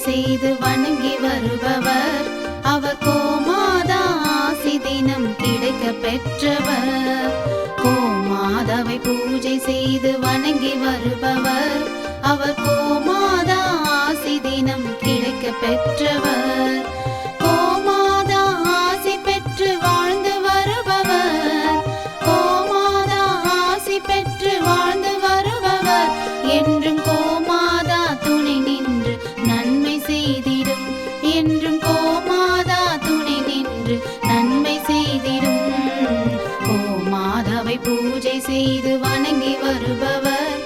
செய்து வணங்கி வருபவர். அவர் கோமாதா ஆசி தினம் கிடைக்க பெற்றவர். கோமாதாவை பூஜை செய்து வணங்கி வருபவர். அவர் கோமாதா ஆசி தினம் கிடைக்க பெற்றவர். கோமாதா ஆசி பெற்று வாழ்ந்து வருபவர். கோமாதா ஆசி பெற்று வாழ்ந்து வருபவர். என்றும் கோமாதா துணை நின்று நன்மை செய்திடும். என்றும் கோமாதா துணை நின்று நன்மை செய்திடும். கோமாதாவை பூஜை செய்து வணங்கி வருபவர்.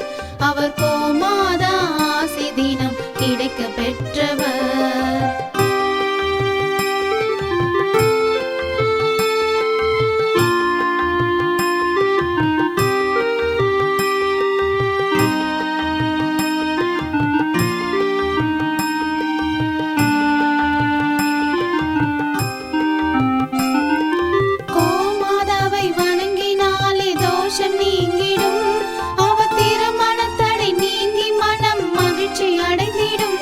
அவர் கோமாதா ஆசி தினம் கிடைக்க பெற்றவர். கோமாதாவை வணங்கினாலே தோஷம் நீங்கிடும். அவர் திருமணத்தடை நீங்கி மனம் மகிழ்ச்சி அடைந்திடும்.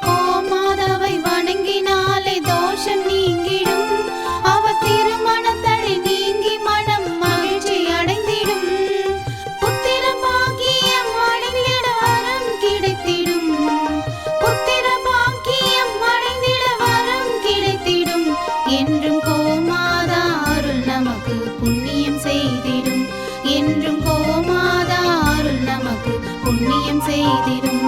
கோமாதாவை வணங்கினாலே தோஷம் நீங்கிடும். அவர் திருமணத்தடை நீங்கி மனம் மகிழ்ச்சி அடைந்திடும். புத்திர பாக்கியம் அடைந்திட வரம் கிடைத்திடும். புத்திர பாக்கியம் அடைந்திட வரம் கிடைத்திடும். என்றும் கோமாதா அருள் நமக்கு புண்ணியம் செய்திடும். என்றும் கோமாதா அருள் நமக்கு புண்ணியம் செய்திடும்.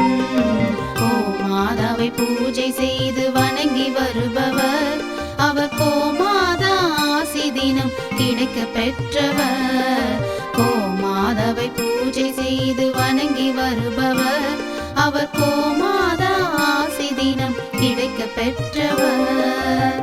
கோமாதாவை பூஜை செய்து வணங்கி வருபவர். அவர் கோமாதா ஆசி தினம் கிடைக்க பெற்றவர். கோமாதாவை பூஜை செய்து வணங்கி வருபவர். அவர் கோமாதா ஆசி தினம் கிடைக்க பெற்றவர்.